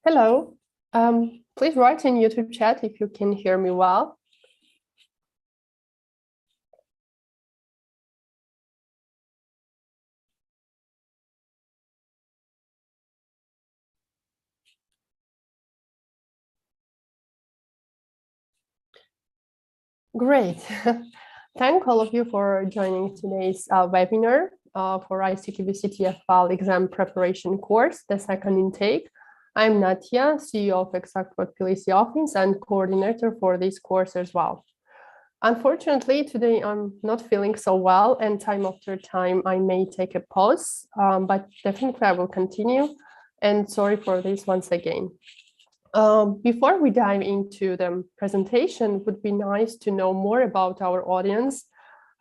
Hello. Please write in YouTube chat if you can hear me well. Great. Thank all of you for joining today's webinar for ISTQB CTFL Exam Preparation Course, the second intake. I'm Natia, CEO of Exactpro Tbilisi office and coordinator for this course as well. Unfortunately, today I'm not feeling so well, and time after time I may take a pause, but definitely I will continue. And sorry for this once again. Before we dive into the presentation, it would be nice to know more about our audience.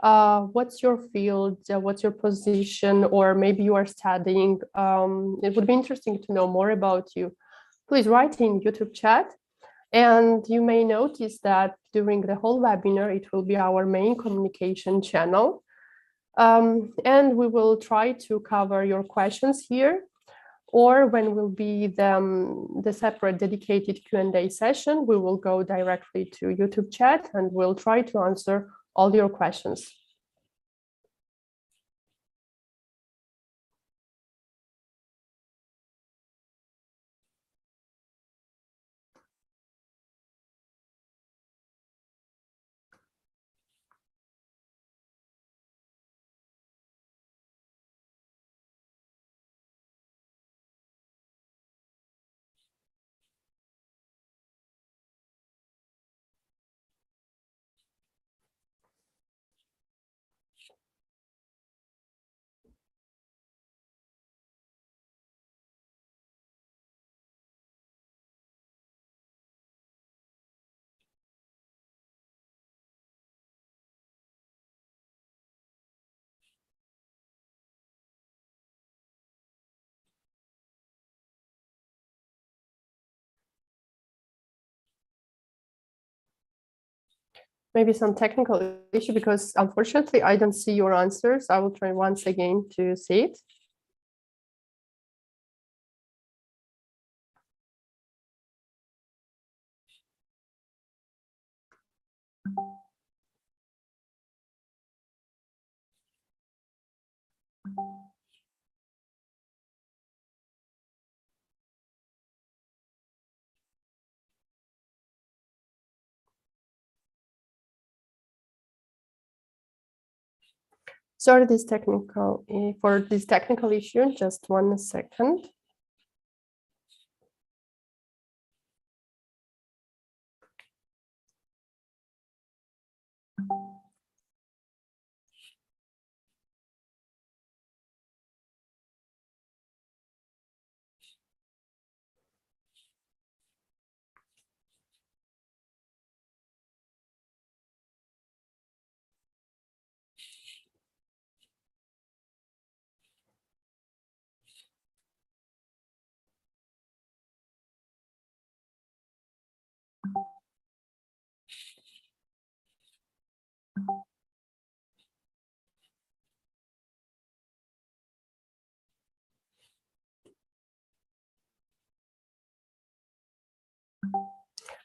What's your field? What's your position? Or maybe you are studying. It would be interesting to know more about you. Please write in YouTube chat. And you may notice that during the whole webinar, it will be our main communication channel. And we will try to cover your questions here. Or when will be the separate dedicated Q&A session, we will go directly to YouTube chat and we'll try to answer all your questions. Maybe some technical issue because unfortunately I don't see your answers. I will try once again to see it. Sorry, for this technical issue, just 1 second.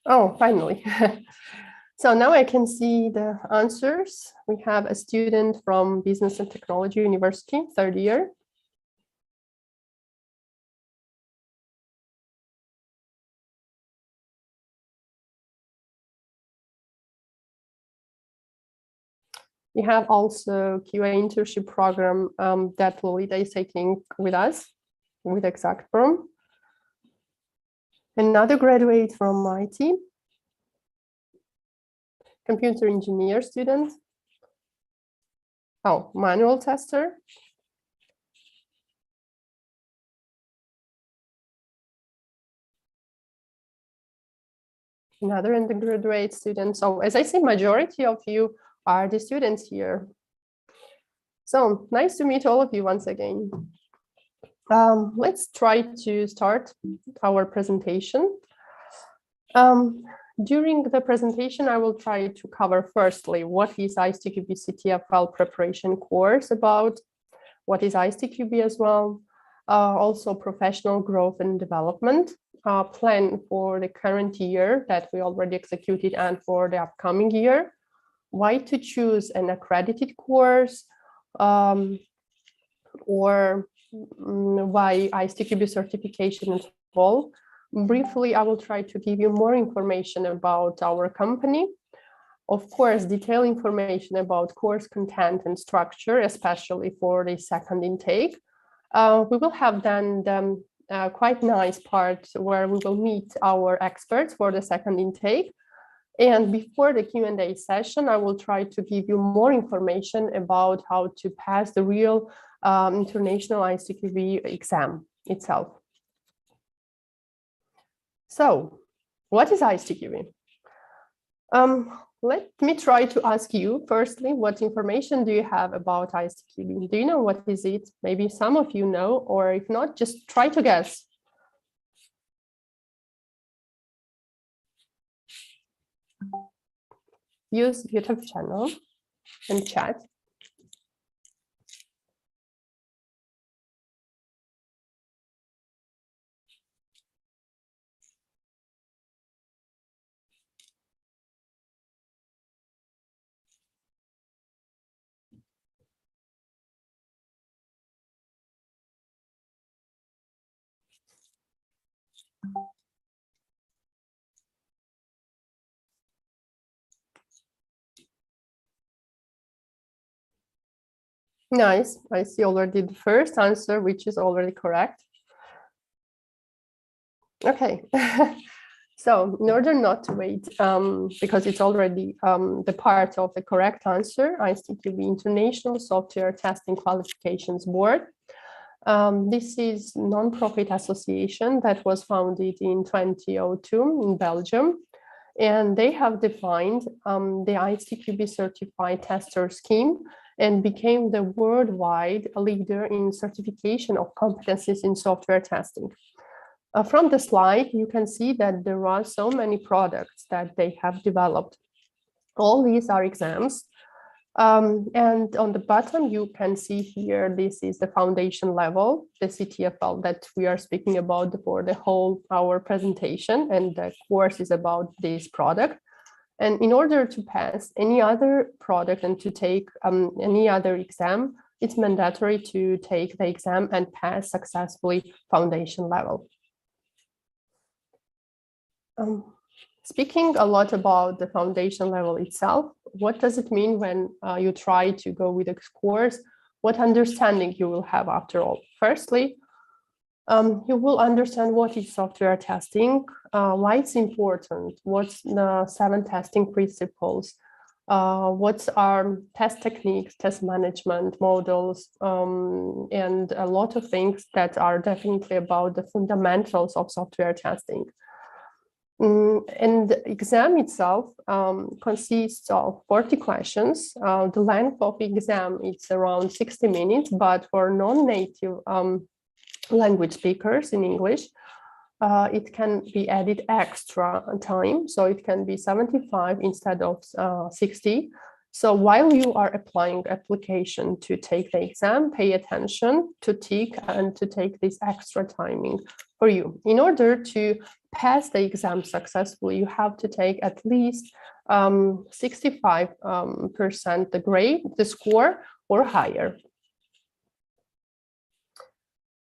Oh, finally. So now I can see the answers. We have a student from Business and Technology University, 3rd year. We have also QA internship program that Lolita is taking with us, with Exactpro. Another graduate from IT, computer engineer student. Oh, manual tester. Another undergraduate student. So as I say, majority of you are the students here. So nice to meet all of you once again. Let's try to start our presentation. During the presentation, I will try to cover firstly, what is ISTQB CTFL preparation course about, what is ISTQB as well, also professional growth and development, plan for the current year that we already executed and for the upcoming year, why to choose an accredited course, or why ISTQB certification is involved. Briefly, I will try to give you more information about our company. Of course, detailed information about course content and structure, especially for the second intake. We will have then the quite nice part where we will meet our experts for the second intake. And before the Q&A session, I will try to give you more information about how to pass the real international ISTQB exam itself. So, what is ISTQB? Let me try to ask you, firstly, what information do you have about ISTQB? Do you know what is it? Maybe some of you know, or if not, just try to guess. Use YouTube channel and chat. Nice. I see already the first answer, which is already correct. Okay. So in order not to wait, because it's already the part of the correct answer, ISTQB International Software Testing Qualifications Board. This is a non-profit association that was founded in 2002 in Belgium. And they have defined the ISTQB Certified Tester Scheme and became the worldwide leader in certification of competencies in software testing. From the slide, you can see that there are so many products that they have developed. All these are exams. And on the bottom, you can see here, this is the foundation level, the CTFL that we are speaking about for the whole our presentation, and the course is about this product. And in order to pass any other product and to take any other exam, it's mandatory to take the exam and pass successfully foundation level. Speaking a lot about the foundation level itself, what does it mean when you try to go with a course? What understanding you will have after all? Firstly, you will understand what is software testing, why it's important, what's the 7 testing principles, what are test techniques, test management models, and a lot of things that are definitely about the fundamentals of software testing. And the exam itself consists of 40 questions. The length of the exam is around 60 minutes, but for non-native language speakers in English, it can be added extra time. So it can be 75 instead of 60. So while you are applying application to take the exam, pay attention to tick and to take this extra timing for you. In order to pass the exam successfully, you have to take at least 65% the grade, the score, or higher.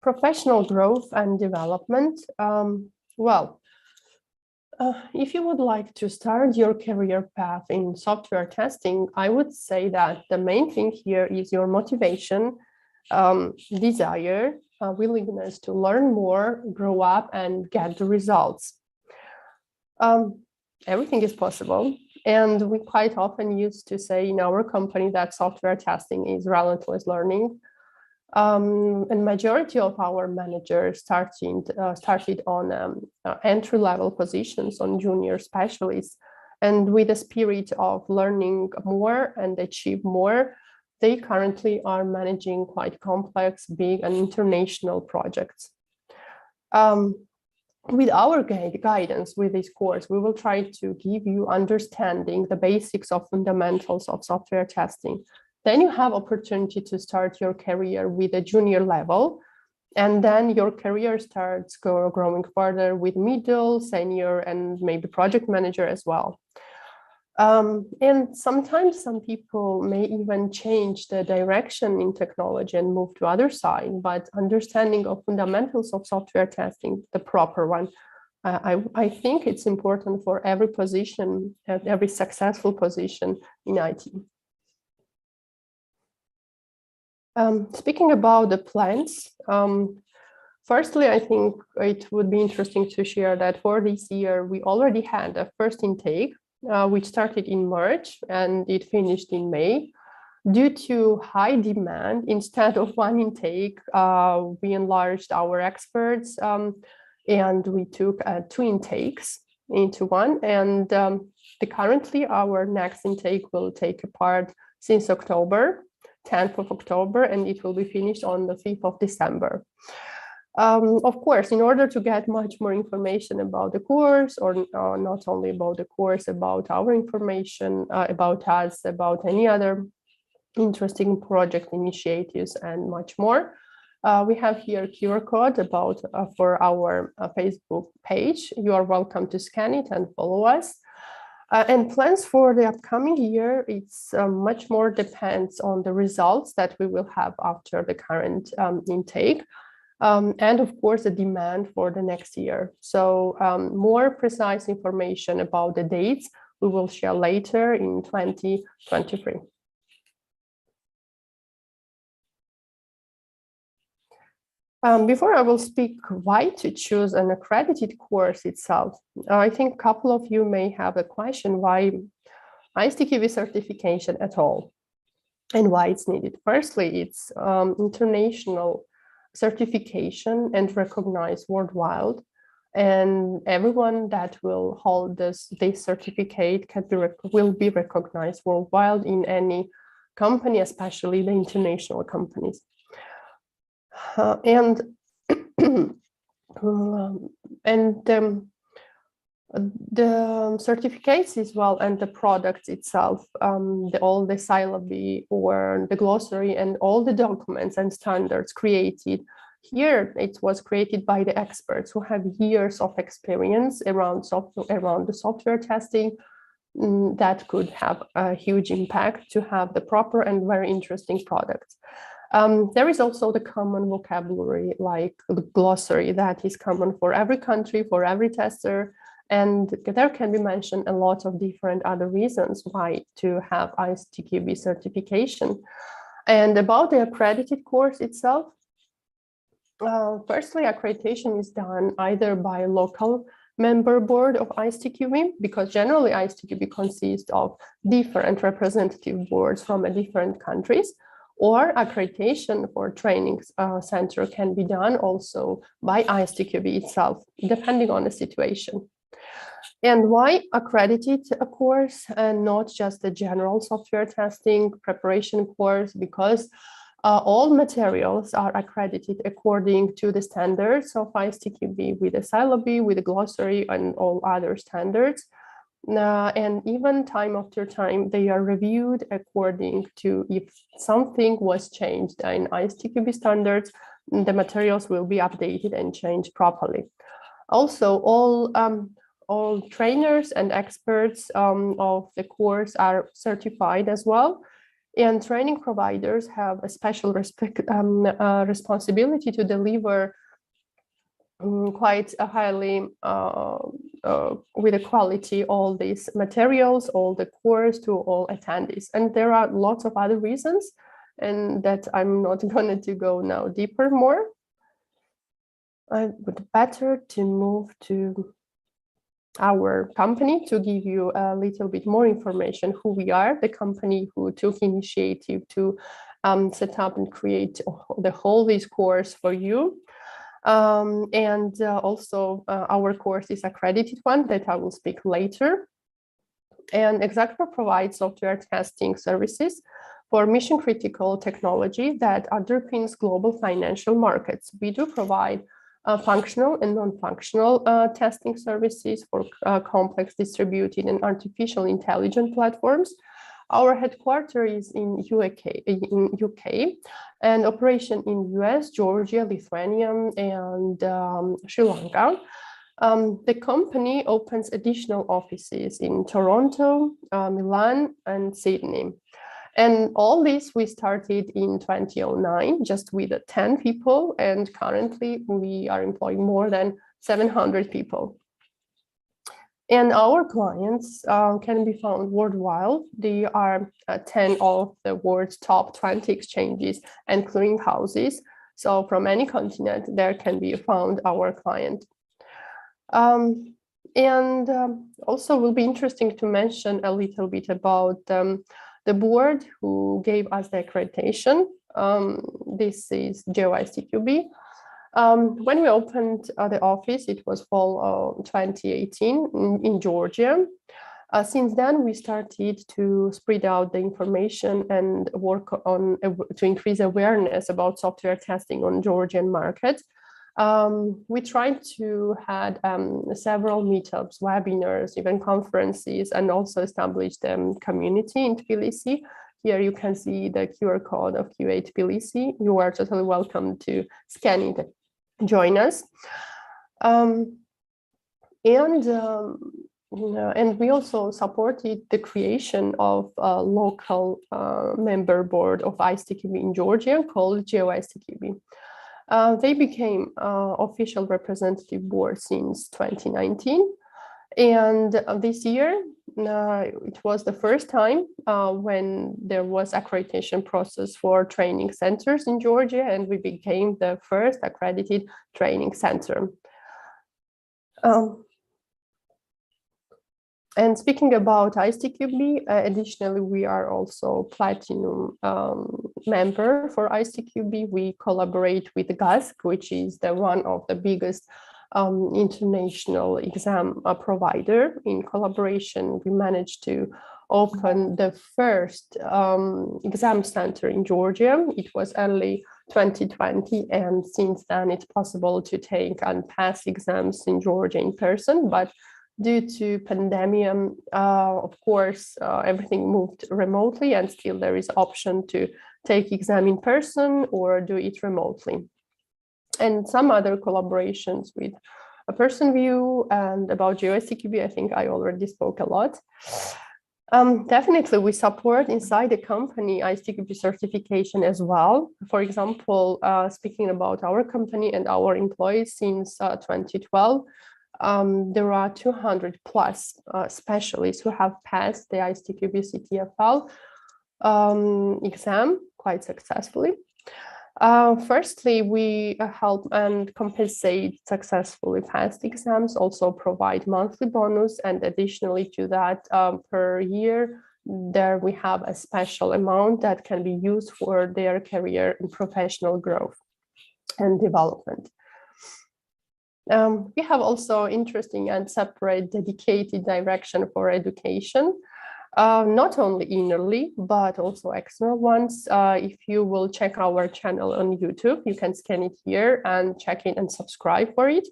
Professional growth and development. If you would like to start your career path in software testing, I would say that the main thing here is your motivation, desire, willingness to learn more, grow up, and get the results. Everything is possible. And we quite often used to say in our company that software testing is relentless learning. And majority of our managers started on entry-level positions, on junior specialists, and with a spirit of learning more and achieve more, they currently are managing quite complex, big, and international projects. With our guidance with this course, we will try to give you understanding the basics of fundamentals of software testing. Then you have opportunity to start your career with a junior level. And then your career starts growing further with middle, senior, and maybe project manager as well. And sometimes some people may even change the direction in technology and move to other side, but understanding of fundamentals of software testing, the proper one, I think it's important for every position, every successful position in IT. Speaking about the plans, firstly, I think it would be interesting to share that for this year, we already had a first intake, which started in March and it finished in May. Due to high demand, instead of one intake, we enlarged our experts and we took 2 intakes into one. And currently our next intake will take part since October, 10th of October, and it will be finished on the 5th of December. Of course, in order to get much more information about the course, or not only about the course, about our information, about us, about any other interesting project initiatives and much more, we have here a QR code about for our Facebook page. You are welcome to scan it and follow us. And plans for the upcoming year, it's much more depends on the results that we will have after the current intake. And of course, the demand for the next year. So more precise information about the dates we will share later in 2023. Before I will speak why to choose an accredited course itself, I think a couple of you may have a question why ISTQB certification at all and why it's needed. Firstly, it's international certification and recognized worldwide, and everyone that will hold this certificate will be recognized worldwide in any company, especially the international companies. The certificates as well and the products itself, all the syllabi or the glossary and all the documents and standards created here, it was created by the experts who have years of experience around the software testing. That could have a huge impact to have the proper and very interesting products. There is also the common vocabulary, like the glossary that is common for every country, for every tester. And there can be mentioned a lot of different other reasons why to have ISTQB certification. And about the accredited course itself, firstly, accreditation is done either by local member board of ISTQB, because generally ISTQB consists of different representative boards from different countries, or accreditation for training center can be done also by ISTQB itself, depending on the situation. And why accredited a course and not just a general software testing preparation course? Because all materials are accredited according to the standards of ISTQB, with the syllabi, with the glossary, and all other standards. And even time after time, they are reviewed according to if something was changed in ISTQB standards, the materials will be updated and changed properly. Also, all trainers and experts of the course are certified as well. And training providers have a special responsibility to deliver quite a highly with a quality all these materials, all the course to all attendees. And there are lots of other reasons, and that I'm not going to go now deeper more. I would better to move to our company to give you a little bit more information who we are, the company who took initiative to set up and create the whole this course for you. Also our course is accredited one that I will speak later. And Exactpro provides software testing services for mission critical technology that underpins global financial markets. We do provide functional and non-functional testing services for complex distributed and artificial intelligence platforms. Our headquarters is in UK and operation in US, Georgia, Lithuania, and Sri Lanka. The company opens additional offices in Toronto, Milan, and Sydney. And all this we started in 2009, just with 10 people, and currently we are employing more than 700 people. And our clients can be found worldwide. They are 10 of the world's top 20 exchanges and clearinghouses. So from any continent, there can be found our client. Also will be interesting to mention a little bit about the board who gave us the accreditation. This is GeoSTQB. When we opened the office, it was fall 2018 in Georgia. Since then, we started to spread out the information and work on to increase awareness about software testing on Georgian market. We tried to had several meetups, webinars, even conferences, and also established a community in Tbilisi. Here you can see the QR code of QA Tbilisi. You are totally welcome to scan it, join us. And we also supported the creation of a local member board of ISTQB in Georgia called GeoSTQB. They became official representative board since 2019. And this year, it was the first time when there was accreditation process for training centers in Georgia, and we became the first accredited training center. And speaking about ISTQB, additionally, we are also platinum member for ISTQB. We collaborate with GASC, which is one of the biggest international exam provider. In collaboration, we managed to open the first exam center in Georgia. It was early 2020, and since then it's possible to take and pass exams in Georgia in person, but due to pandemic, of course, everything moved remotely, and still there is option to take exam in person or do it remotely. And some other collaborations with a person view and about GeoSTQB, I think I already spoke a lot. Definitely, we support inside the company ISTQB certification as well. For example, speaking about our company and our employees since 2012, there are 200 plus specialists who have passed the ISTQB CTFL exam quite successfully. Firstly, we help and compensate successfully passed exams, also provide monthly bonus, and additionally to that, per year, there we have a special amount that can be used for their career and professional growth and development. We have also interesting and separate dedicated direction for education, not only innerly, but also external ones. If you will check our channel on YouTube, you can scan it here and check it and subscribe for it.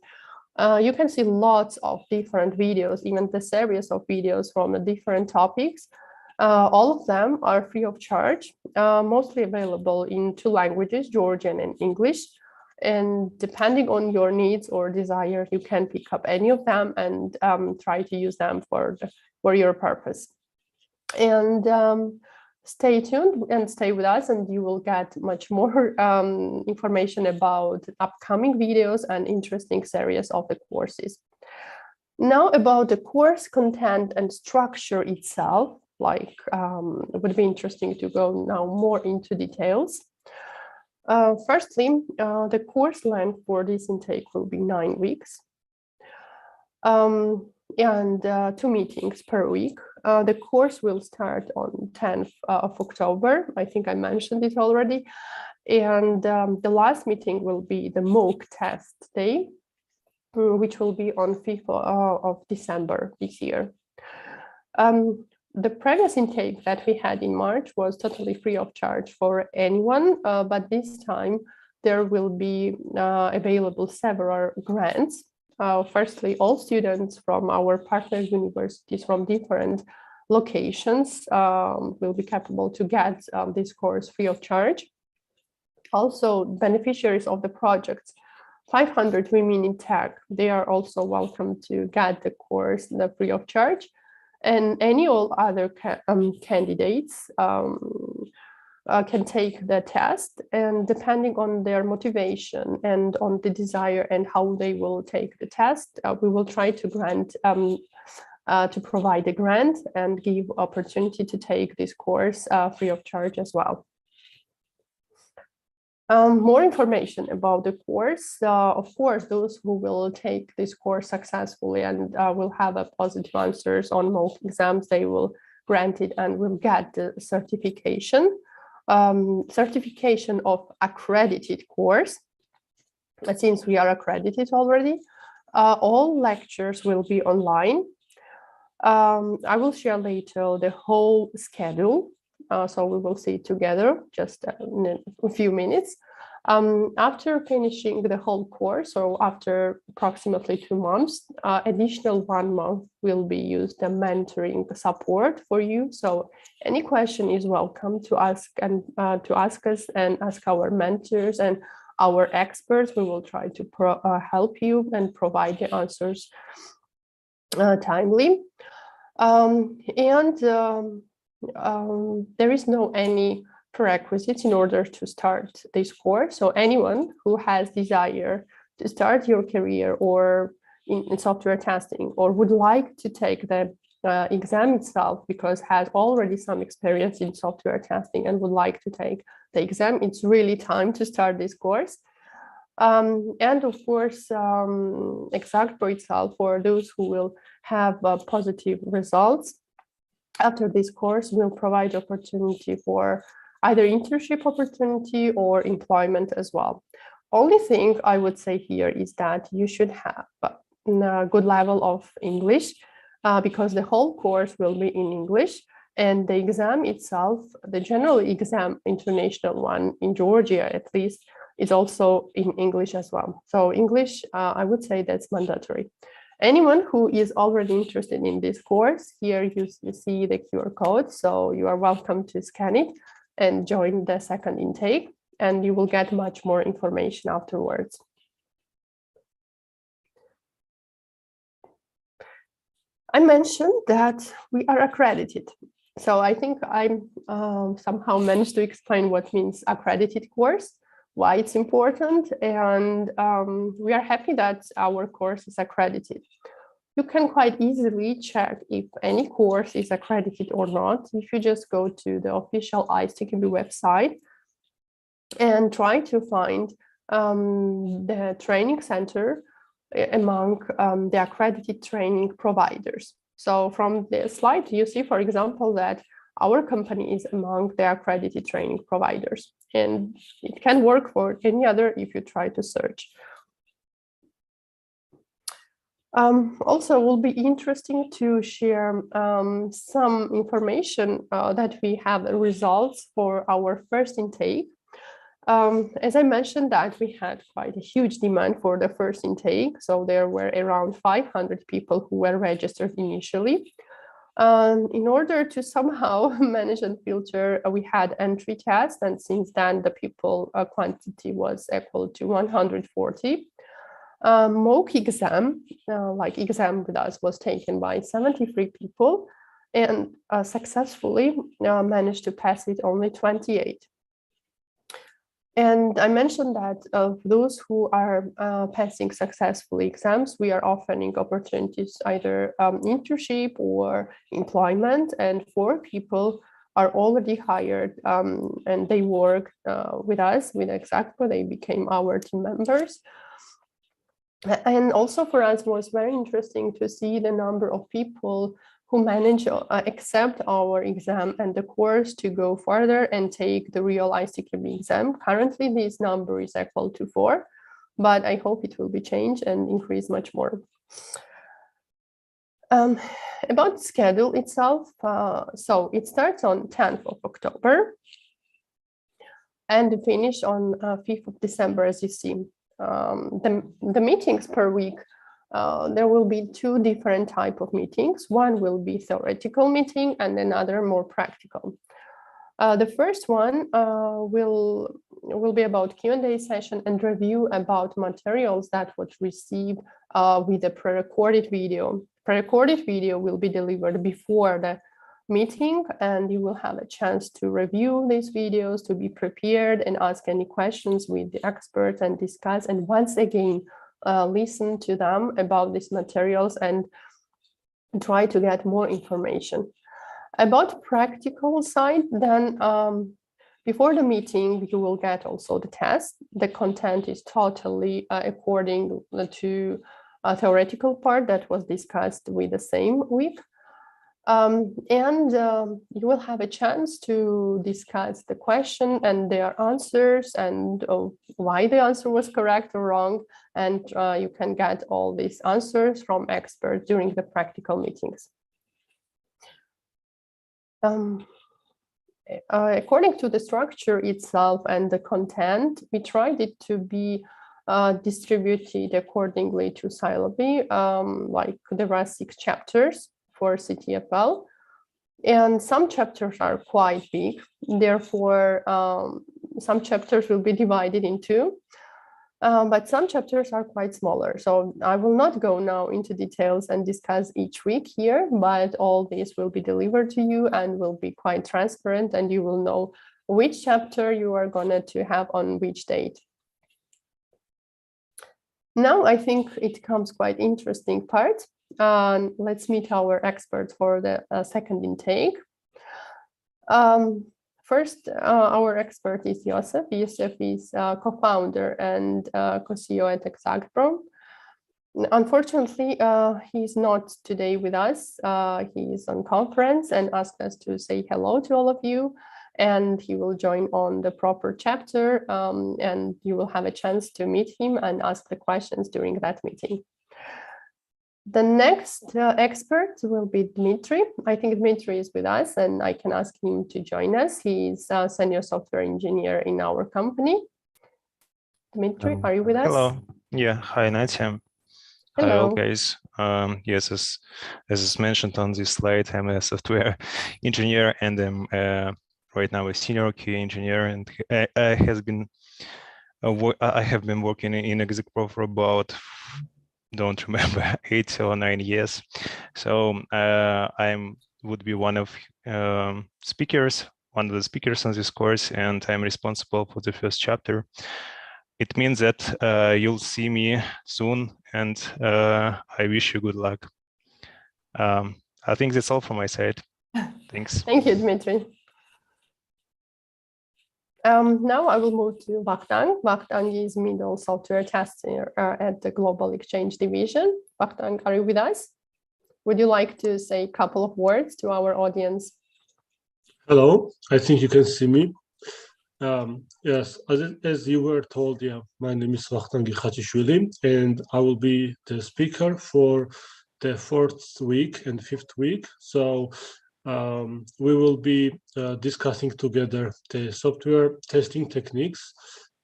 You can see lots of different videos, even the series of videos from the different topics. All of them are free of charge, mostly available in 2 languages, Georgian and English. And depending on your needs or desire, you can pick up any of them and try to use them for your purpose. And stay tuned and stay with us, and you will get much more information about upcoming videos and interesting series of the courses. Now about the course content and structure itself, it would be interesting to go now more into details. Firstly, the course length for this intake will be 9 weeks and 2 meetings per week. The course will start on 10th of October. I think I mentioned it already. And the last meeting will be the mock test day, which will be on 5th of December this year. The previous intake that we had in March was totally free of charge for anyone, but this time there will be available several grants. Firstly, all students from our partner universities from different locations will be capable to get this course free of charge. Also, beneficiaries of the projects 500 women in tech, they are also welcome to get the course free of charge. And any all other candidates can take the test, and depending on their motivation and on the desire and how they will take the test, we will try to grant to provide a grant and give opportunity to take this course free of charge as well. More information about the course. Of course, those who will take this course successfully and will have a positive answers on mock exams, they will grant it and will get the certification. Certification of accredited course. Since we are accredited already, all lectures will be online. I will share later the whole schedule. So we will see it together just in a few minutes. After finishing the whole course, or after approximately 2 months, additional 1 month will be used the mentoring support for you. So any question is welcome to ask and to ask us and ask our mentors and our experts. We will try to help you and provide the answers timely. There is no any prerequisites in order to start this course. So anyone who has desire to start your career or in software testing, or would like to take the exam itself because has already some experience in software testing and would like to take the exam, it's really time to start this course. And of course, Exactpro itself, for those who will have positive results after this course, will provide opportunity for either internship opportunity or employment as well. Only thing I would say here is that you should have a good level of English, because the whole course will be in English, and the exam itself, the general exam, international one in Georgia at least, is also in English as well. So English, I would say that's mandatory. Anyone who is already interested in this course, here you see the QR code, so you are welcome to scan it and join the second intake, and you will get much more information afterwards. I mentioned that we are accredited. So I think I somehow managed to explain what means accredited course, why it's important, and we are happy that our course is accredited. You can quite easily check if any course is accredited or not if you just go to the official ISTQB website and try to find the training center among the accredited training providers. So from the slide, you see, for example, that our company is among the accredited training providers, and it can work for any other if you try to search. Also, it will be interesting to share some information that we have results for our first intake. As I mentioned, that we had quite a huge demand for the first intake. So there were around 500 people who were registered initially. In order to somehow manage and filter, we had entry tests, and since then the people quantity was equal to 140. Mock exam, like exam with us, was taken by 73 people, and successfully managed to pass it only 28. And I mentioned that of those who are passing successfully exams, we are offering opportunities, either internship or employment, and 4 people are already hired and they work with us, with Exactpro. They became our team members. And also for us was very interesting to see the number of people who manage to accept our exam and the course to go further and take the real ISTQB exam. Currently, this number is equal to 4, but I hope it will be changed and increase much more. About the schedule itself, so it starts on 10th of October and finish on 5th of December, as you see. The meetings per week There will be two different types of meetings. One will be theoretical meeting and another more practical. The first one will be about Q&A session and review about materials that was received with a pre-recorded video. Pre-recorded video will be delivered before the meeting, and you will have a chance to review these videos, to be prepared and ask any questions with the experts and discuss, and once again listen to them about these materials and try to get more information. About practical side, then before the meeting, you will get also the test. The content is totally according to a theoretical part that was discussed with the same week. You will have a chance to discuss the question and their answers and why the answer was correct or wrong. And you can get all these answers from experts during the practical meetings. According to the structure itself and the content, we tried it to be distributed accordingly to syllabi. Like there are 6 chapters for CTFL, and some chapters are quite big. Therefore, some chapters will be divided in 2. But some chapters are quite smaller. So I will not go now into details and discuss each week here, but all these will be delivered to you and will be quite transparent, and you will know which chapter you are going to have on which date. Now I think it comes quite interesting part. Let's meet our experts for the second intake. First, our expert is Joseph. Joseph is co-founder and co-CEO at Exactpro. Unfortunately, he's not today with us. He is on conference and asked us to say hello to all of you. And he will join on the proper chapter, and you will have a chance to meet him and ask the questions during that meeting. The next expert will be Dmitry. I think Dmitry is with us, and I can ask him to join us. He's a senior software engineer in our company. Dmitry, are you with us? Hello. Yeah. Hi, Natia. Hello. Hi, all guys. Yes, as is mentioned on this slide, I'm a software engineer, and I'm right now a senior QA engineer, and I have been working in Exactpro for about, don't remember, 8 or 9 years. So would be one of the speakers on this course, and I'm responsible for the first chapter. It means that you'll see me soon, and I wish you good luck. I think that's all from my side. Thanks. Thank you, Dmitry. Now I will move to Vakhtang. Vakhtang is middle software tester at the Global Exchange Division. Vakhtang, are you with us? Would you like to say a couple of words to our audience? Hello, I think you can see me. Yes, as you were told, yeah, my name is Vakhtang Khachishvili, and I will be the speaker for the 4th week and 5th week. So we will be discussing together the software testing techniques.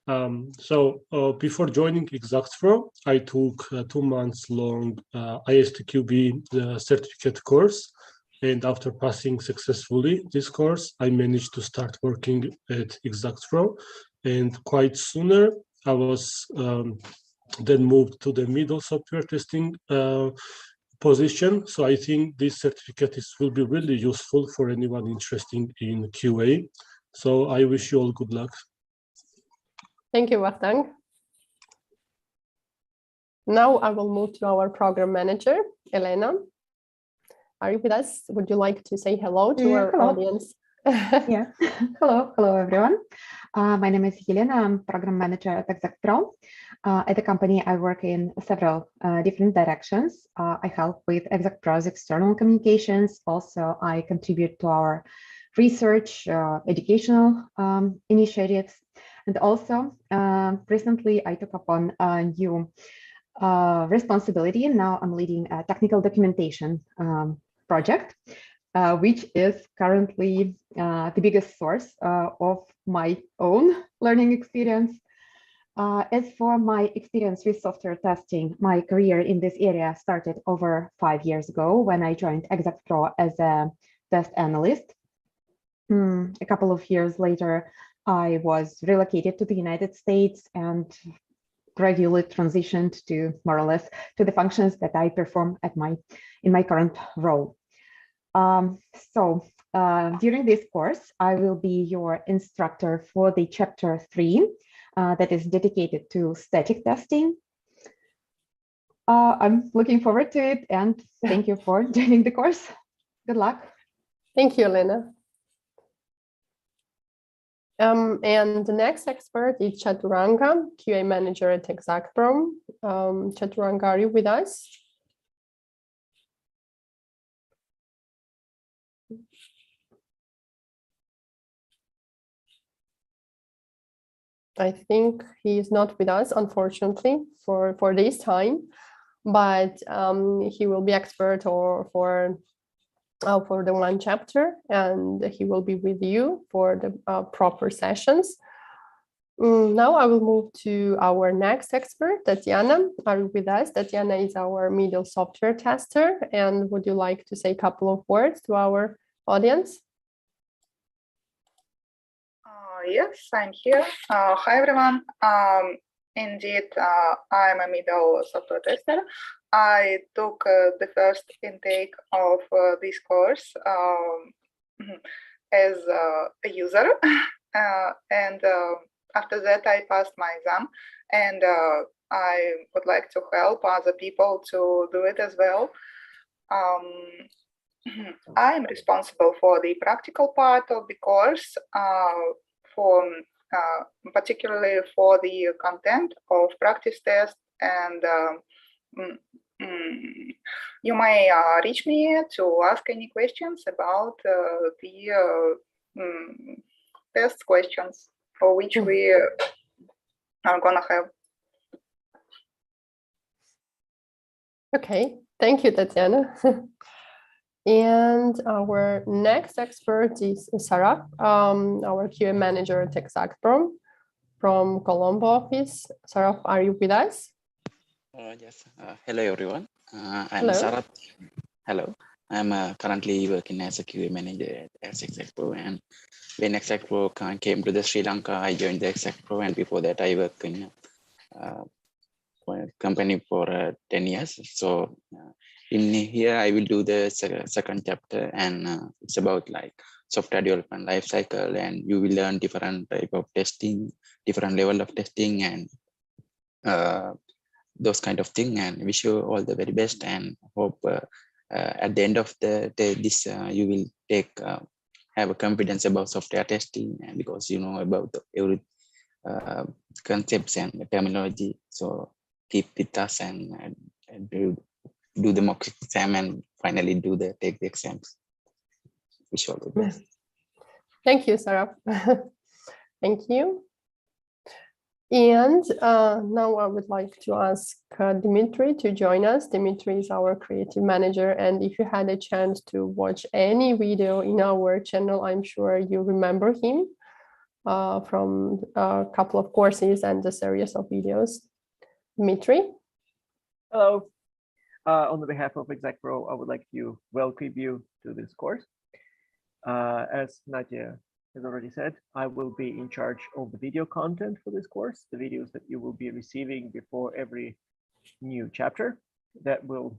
Before joining Exactpro, I took a 2 months long ISTQB certificate course. And after passing successfully this course, I managed to start working at Exactpro. And quite sooner, I was then moved to the middle software testing position. So I think this certificate will be really useful for anyone interested in QA. So I wish you all good luck. Thank you, Vakhtang. Now I will move to our program manager, Elena. Are you with us? Would you like to say hello to our audience? Yeah. Hello everyone. My name is Elena. I'm program manager at Exactpro. At the company, I work in several different directions. I help with Exactpro's external communications. Also, I contribute to our research, educational initiatives. And also, recently, I took upon a new responsibility. Now I'm leading a technical documentation project, which is currently the biggest source of my own learning experience. As for my experience with software testing, my career in this area started over 5 years ago when I joined Exactpro as a test analyst. A couple of years later, I was relocated to the United States and gradually transitioned to more or less to the functions that I perform in my current role. During this course, I will be your instructor for the chapter 3 that is dedicated to static testing. I'm looking forward to it, and thank you for joining the course. Good luck. Thank you, Elena. And the next expert is Chaturanga, QA manager at Exactpro. Chaturanga, are you with us? I think he is not with us, unfortunately, for this time, but he will be expert for the one chapter, and he will be with you for the proper sessions. Now I will move to our next expert, Tatiana. Are you with us? Tatiana is our middle software tester, and would you like to say a couple of words to our audience? Yes, I'm here. Hi, everyone. Indeed, I'm a middle software tester. I took the first intake of this course as a user, and after that, I passed my exam, and I would like to help other people to do it as well. I'm responsible for the practical part of the course, particularly for the content of practice test, and you may reach me to ask any questions about the test questions for which we are gonna have. Okay, thank you, Tatiana. And our next expert is Sarah, our QA manager at Exactpro from Colombo office. Sarah, are you with us? Yes. Hello, everyone. I'm Sarah. Hello. I'm currently working as a QA manager at Exactpro. And when Exactpro came to Sri Lanka, I joined the Exactpro. And before that, I worked in a company for 10 years. So in here, I will do the second chapter, and it's about like software development life cycle, and you will learn different type of testing, different level of testing, and those kind of thing. And wish you all the very best, and hope at the end of this you will have a confidence about software testing, and because you know about every concepts and terminology. So keep with us and do the mock exam, and finally take the exams. Wish you all the best. Thank you, Sarah. Thank you. And now I would like to ask Dimitri to join us. Dimitri is our creative manager, and if you had a chance to watch any video in our channel, I'm sure you remember him from a couple of courses and a series of videos. Dimitri? Hello. On the behalf of Exactpro, I would like to welcome you to this course. As Natia has already said, I will be in charge of the video content for this course, the videos that you will be receiving before every new chapter that will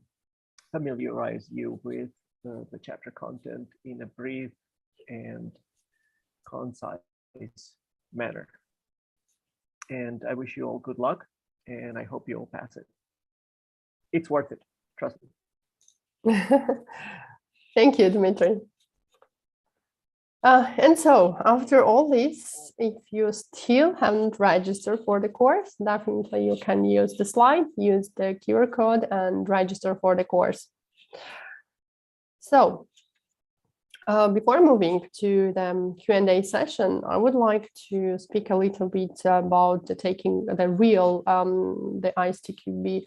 familiarize you with the chapter content in a brief and concise manner. And I wish you all good luck, and I hope you all pass it. It's worth it, trust me. Thank you, Dimitri. And so after all this, if you still haven't registered for the course, definitely you can use the slide, use the QR code and register for the course. So before moving to the Q&A session, I would like to speak a little bit about taking the real, the ISTQB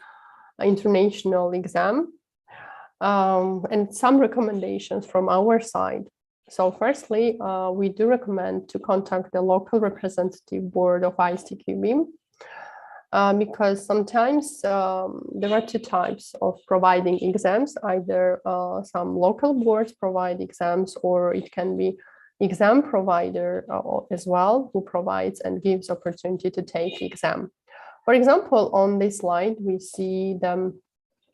international exam and some recommendations from our side. So firstly, we do recommend to contact the local representative board of ISTQB Because sometimes there are two types of providing exams. Either some local boards provide exams, or it can be exam provider as well who provides and gives opportunity to take exam. For example, on this slide, we see the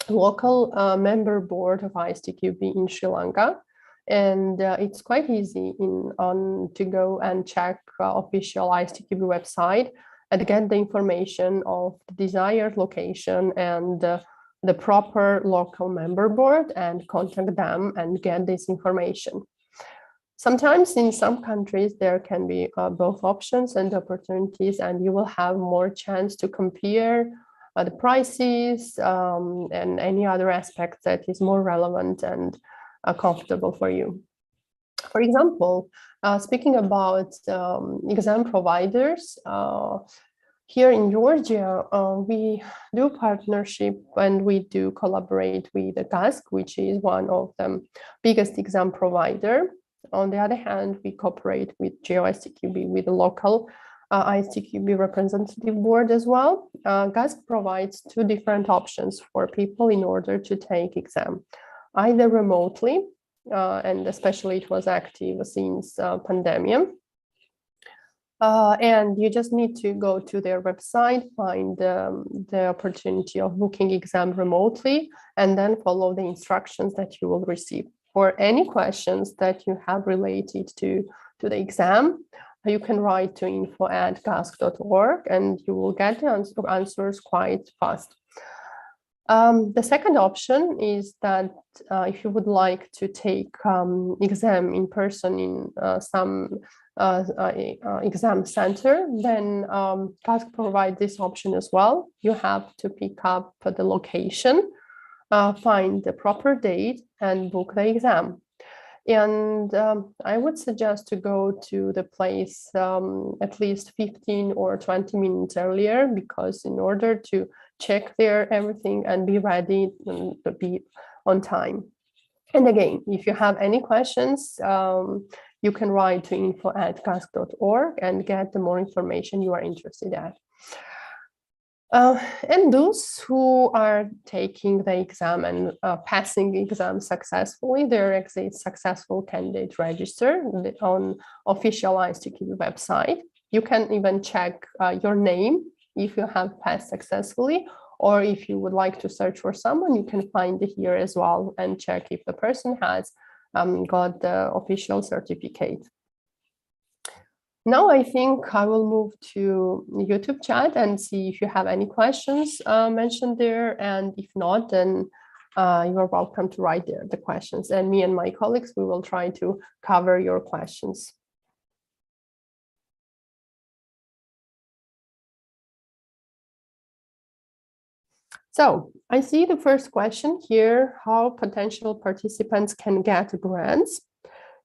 local member board of ISTQB in Sri Lanka. And it's quite easy to go and check official ISTQB website and get the information of the desired location and the proper local member board and contact them and get this information. Sometimes in some countries, there can be both options and opportunities, and you will have more chance to compare the prices and any other aspect that is more relevant and comfortable for you. For example, speaking about exam providers, here in Georgia, we do partnership and we do collaborate with the GASC, which is one of the biggest exam provider. On the other hand, we cooperate with GeoSTQB, with the local ISTQB representative board as well. GASC provides two different options for people in order to take exam, either remotely, and especially it was active since pandemic. And you just need to go to their website, find the opportunity of booking exam remotely, and then follow the instructions that you will receive. For any questions that you have related to the exam, you can write to info@gasc.org and you will get the answers quite fast. The second option is that if you would like to take exam in person in some exam center, then GASC provides this option as well. You have to pick up the location, find the proper date and book the exam. And I would suggest to go to the place at least 15 or 20 minutes earlier, because in order to check there everything and be ready and be on time. And again, if you have any questions, you can write to info@gasc.org and get the more information you are interested in. And those who are taking the exam and passing the exam successfully, there exists successful candidate register on official ISTQB website. You can even check your name if you have passed successfully, or if you would like to search for someone, you can find it here as well and check if the person has got the official certificate. Now I think I will move to YouTube chat and see if you have any questions mentioned there. And if not, then you are welcome to write there the questions. And me and my colleagues, we will try to cover your questions. So I see the first question here: how potential participants can get grants?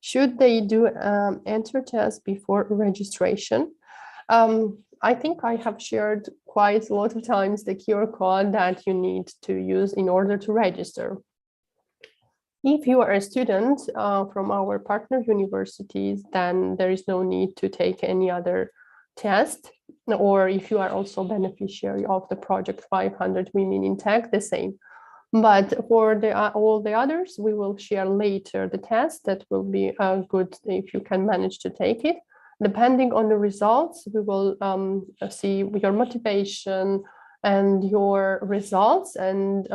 Should they do enter test before registration? I think I have shared quite a lot of times the QR code that you need to use in order to register. If you are a student from our partner universities, then there is no need to take any other test. Or if you are also beneficiary of the project 500 Women in Tech, the same. But for all the others, we will share later the test that will be good if you can manage to take it. Depending on the results, we will see your motivation and your results. And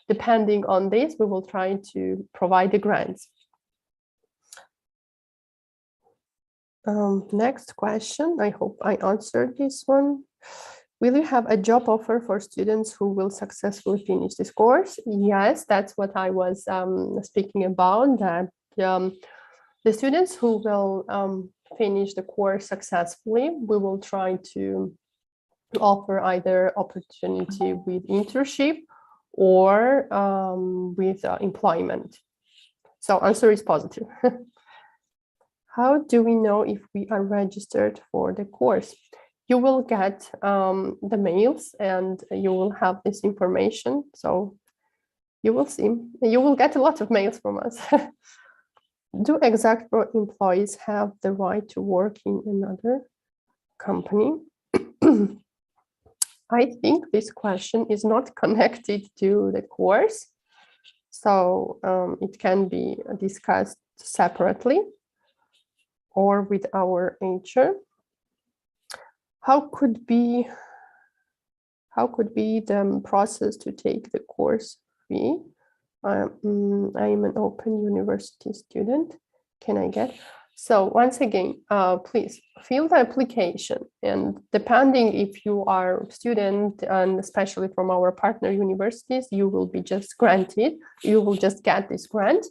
depending on this, we will try to provide the grants. Next question, I hope I answered this one. Will you have a job offer for students who will successfully finish this course? Yes, that's what I was speaking about, that the students who will finish the course successfully, we will try to offer either opportunity with internship or with employment. So answer is positive. How do we know if we are registered for the course? You will get the mails and you will have this information. So you will see, you will get a lot of mails from us. Do Exactpro employees have the right to work in another company? I think this question is not connected to the course, so it can be discussed separately or with our HR. How could be the process to take the course fee? I'm an open university student. Can I get? So once again, please fill the application, and depending if you are a student, and especially from our partner universities, you will be just granted, you will just get this grant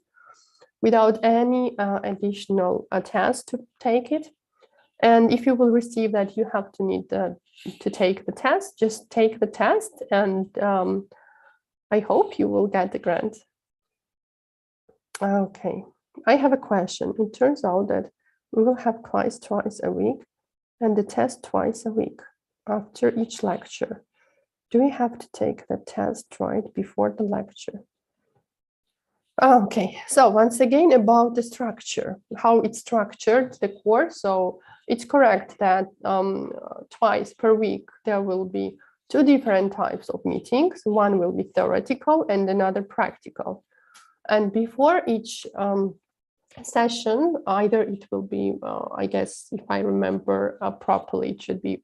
without any additional test to take it. And if you will receive that you have to need to take the test, just take the test, and I hope you will get the grant. Okay. I have a question. It turns out that we will have class twice a week and the test twice a week after each lecture. Do we have to take the test right before the lecture? Okay, so once again about the structure, how it's structured, the course. So it's correct that twice per week there will be two different types of meetings. One will be theoretical and another practical. And before each session, either it will be, I guess, if I remember properly, it should be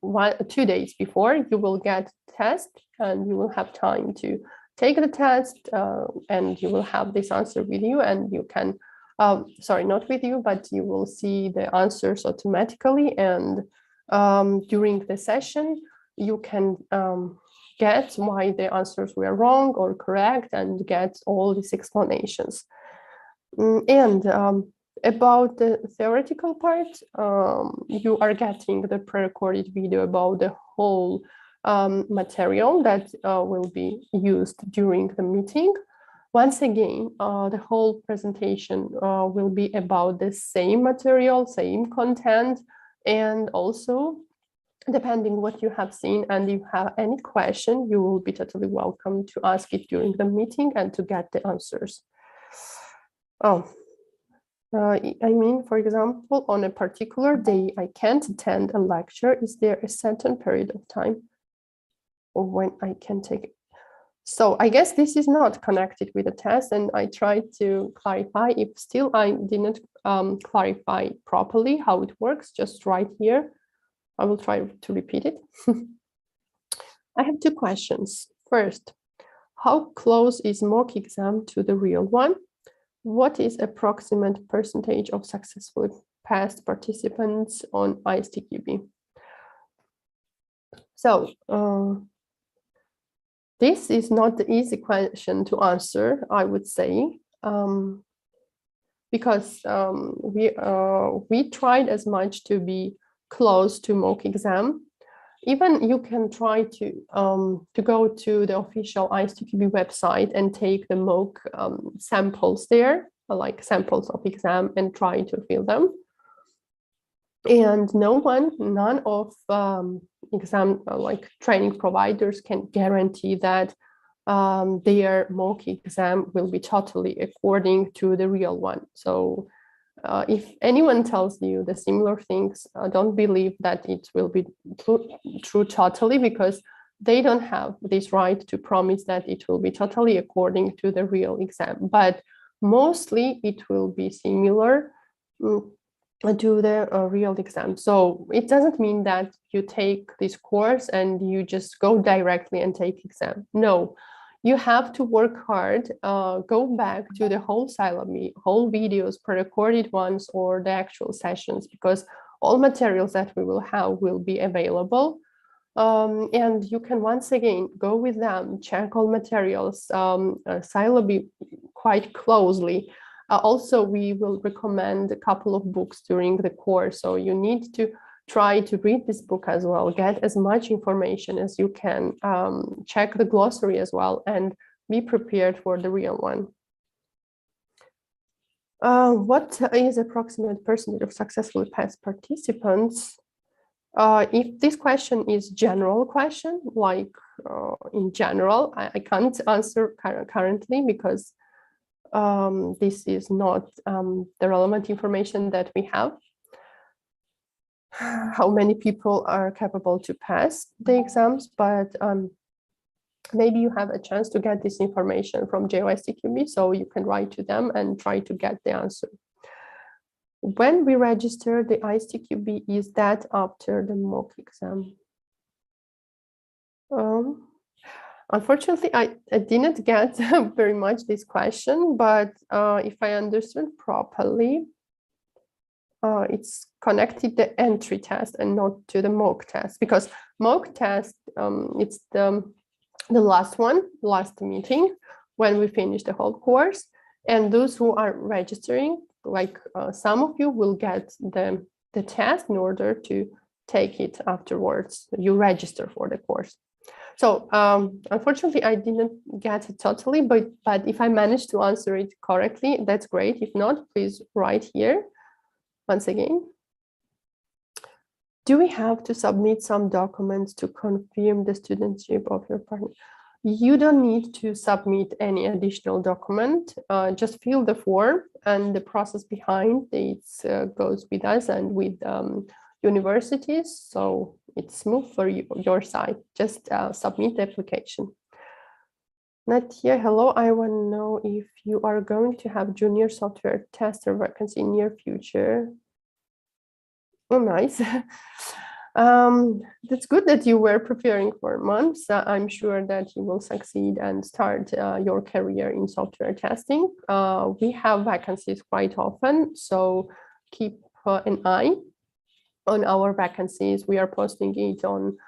2 days before, you will get test and you will have time to take the test and you will have this answer with you, and you can, sorry, not with you, but you will see the answers automatically, and during the session, you can get why the answers were wrong or correct and get all these explanations. And about the theoretical part, you are getting the pre-recorded video about the whole material that will be used during the meeting. Once again, the whole presentation will be about the same material, same content, and also depending what you have seen, and if you have any question, you will be totally welcome to ask it during the meeting and to get the answers. I mean, for example, on a particular day, I can't attend a lecture. Is there a certain period of time when I can take it? So I guess this is not connected with the test, and I tried to clarify. If still I didn't clarify properly how it works, just right here. I will try to repeat it. I have two questions. First, how close is mock exam to the real one? What is approximate percentage of successfully passed participants on ISTQB? So this is not the easy question to answer, I would say, because we tried as much to be close to mock exam. Even you can try to go to the official ISTQB website and take the mock samples there, like samples of exam, and try to fill them. And none of exam like training providers can guarantee that their mock exam will be totally according to the real one. So if anyone tells you the similar things, don't believe that it will be true totally, because they don't have this right to promise that it will be totally according to the real exam. But mostly it will be similar to the real exam. So it doesn't mean that you take this course and you just go directly and take exam. No. You have to work hard, go back to the whole syllabi, whole videos, pre-recorded ones, or the actual sessions, because all materials that we will have will be available. And you can once again go with them, check all materials, syllabi quite closely. Also, we will recommend a couple of books during the course, so you need to try to read this book as well, get as much information as you can, check the glossary as well, and be prepared for the real one. What is approximate percentage of successfully passed participants? If this question is general question, like in general, I can't answer currently, because this is not the relevant information that we have. how many people are capable to pass the exams, but maybe you have a chance to get this information from GeoSTQB, so you can write to them and try to get the answer. When we register the ISTQB, is that after the mock exam? Unfortunately, I didn't get very much this question, but if I understood properly, it's connected the entry test and not to the mock test, because mock test, it's the last meeting when we finish the whole course, and those who are registering, like some of you will get the test in order to take it afterwards. You register for the course. So unfortunately, I didn't get it totally, but if I managed to answer it correctly, that's great. If not, please write here once again. Do we have to submit some documents to confirm the studentship of your partner? You don't need to submit any additional document. Just fill the form, and the process behind it goes with us and with universities. So it's smooth for your side. Just submit the application. Natia, hello. I want to know if you are going to have junior software tester vacancy in near future. Oh, nice. That's good that you were preparing for months. I'm sure that you will succeed and start your career in software testing. We have vacancies quite often, so keep an eye on our vacancies. We are posting it on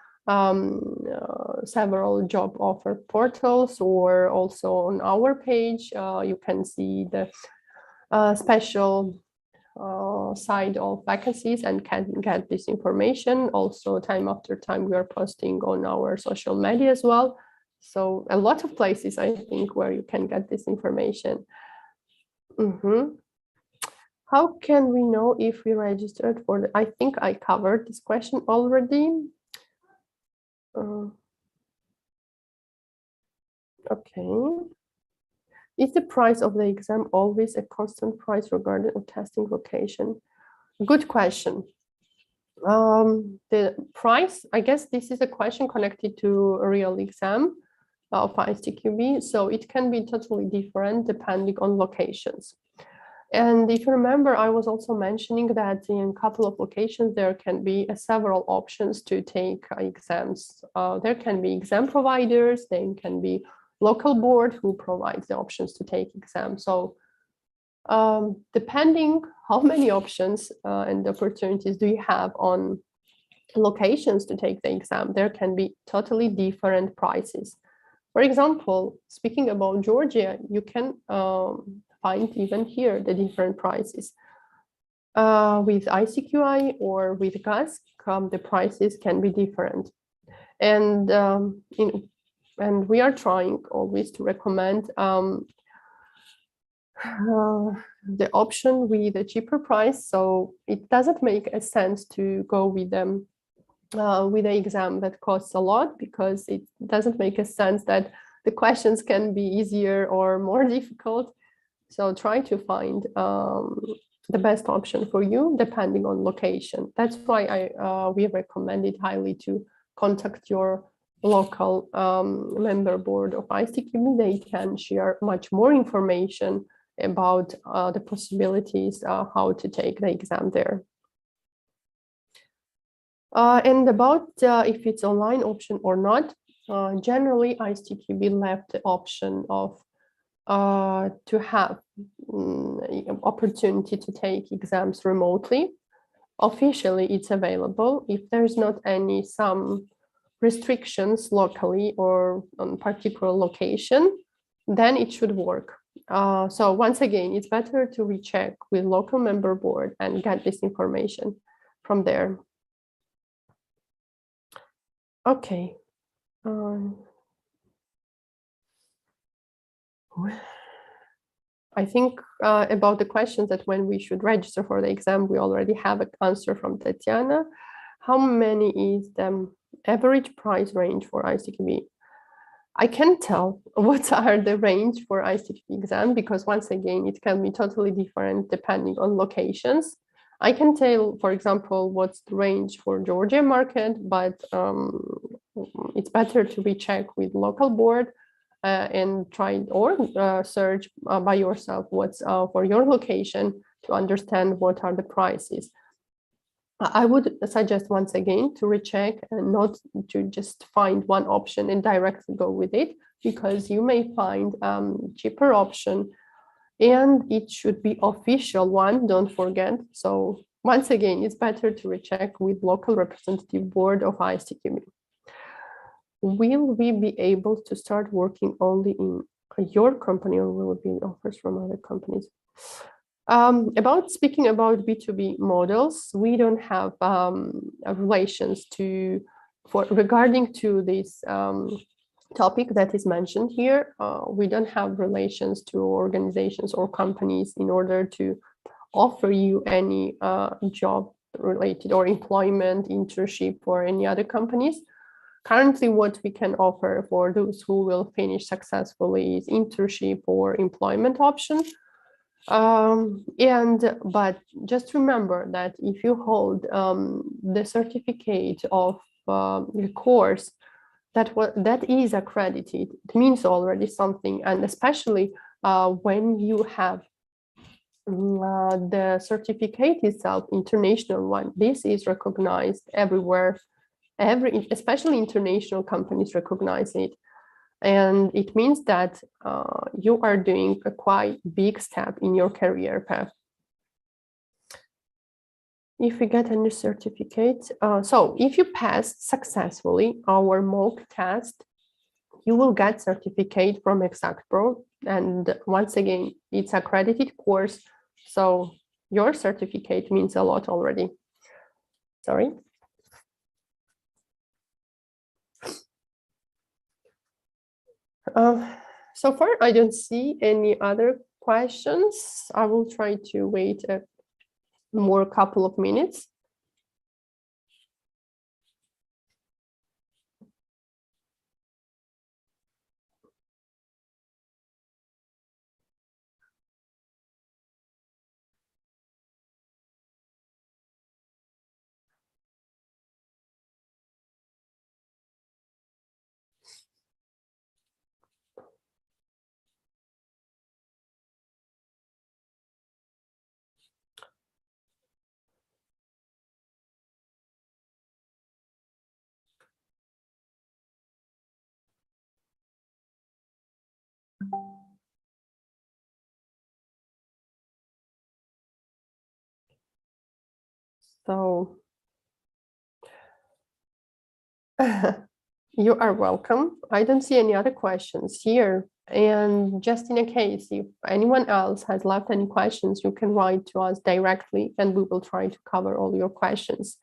several job offer portals, or also on our page. You can see the special side of vacancies and can get this information. Also, time after time, we are posting on our social media as well. So a lot of places, I think, where you can get this information. How can we know if we registered for the, I think I covered this question already. Okay. Is the price of the exam always a constant price regarding of testing location? Good question. The price, I guess this is a question connected to a real exam of ISTQB, so it can be totally different depending on locations. And if you remember, I was also mentioning that in a couple of locations, there can be several options to take exams. There can be exam providers, there can be local board who provides the options to take exams. So depending how many options and opportunities do you have on locations to take the exam, there can be totally different prices. For example, speaking about Georgia, you can find even here the different prices. With ICQI or with GASC, the prices can be different. And and we are trying always to recommend the option with a cheaper price. So it doesn't make a sense to go with them with an exam that costs a lot, because it doesn't make a sense that the questions can be easier or more difficult. So try to find the best option for you depending on location. That's why we recommend it highly to contact your local member board of ISTQB. They can share much more information about the possibilities how to take the exam there. And about if it's online option or not, generally ISTQB left the option of to have opportunity to take exams remotely. Officially, it's available. If there's not some restrictions locally or on particular location, then it should work. So once again, it's better to recheck with local member board and get this information from there. Okay. I think about the questions that when we should register for the exam, we already have an answer from Tatiana. How many is the average price range for ISTQB? I can't tell what are the range for ISTQB exam, because once again, it can be totally different depending on locations. I can tell, for example, what's the range for Georgia market, but it's better to recheck with local board and try or search by yourself what's for your location to understand what are the prices. I would suggest once again to recheck and not to just find one option and directly go with it, because you may find cheaper option, and it should be official one, don't forget. So once again, it's better to recheck with local representative board of ISTQB. Will we be able to start working only in your company, or will it be offers from other companies? Speaking about B2B models, we don't have relations regarding to this topic that is mentioned here. We don't have relations to organizations or companies in order to offer you any job related or employment, internship, or any other companies. Currently, what we can offer for those who will finish successfully is internship or employment option. But just remember that if you hold the certificate of the course that is accredited, it means already something. And especially when you have the certificate itself, international one, this is recognized everywhere. Especially international companies recognize it. And it means that you are doing a quite big step in your career path. If we get a new certificate, so if you pass successfully our mock test, you will get certificate from Exactpro. And once again, it's accredited course. So your certificate means a lot already. Sorry. So far, I don't see any other questions. I will try to wait a couple of minutes. So you are welcome. I don't see any other questions here. And just in a case, if anyone else has left any questions, you can write to us directly and we will try to cover all your questions.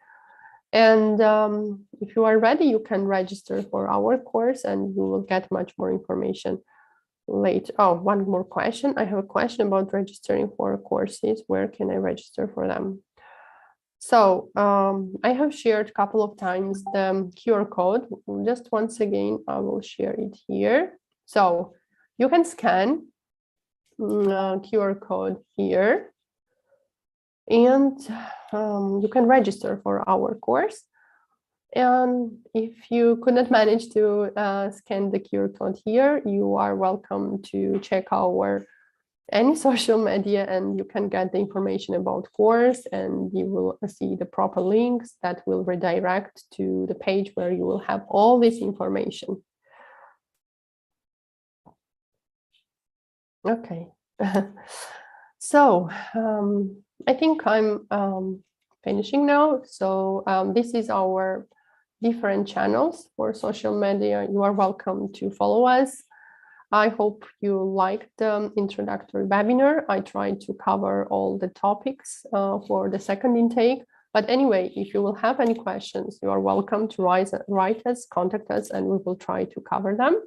And if you are ready, you can register for our course and you will get much more information later. Oh, one more question. I have a question about registering for courses. Where can I register for them? So I have shared a couple of times the QR code. Just once again, I will share it here. So you can scan QR code here, and you can register for our course. And if you could not manage to scan the QR code here, you are welcome to check our any social media and you can get the information about course, and you will see the proper links that will redirect to the page where you will have all this information. Okay. So I think I'm finishing now. So this is our different channels for social media. You are welcome to follow us. I hope you liked the introductory webinar. I tried to cover all the topics for the second intake. But anyway, if you will have any questions, you are welcome to write us, contact us, and we will try to cover them.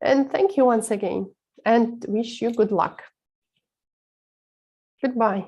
And thank you once again, and wish you good luck. Goodbye.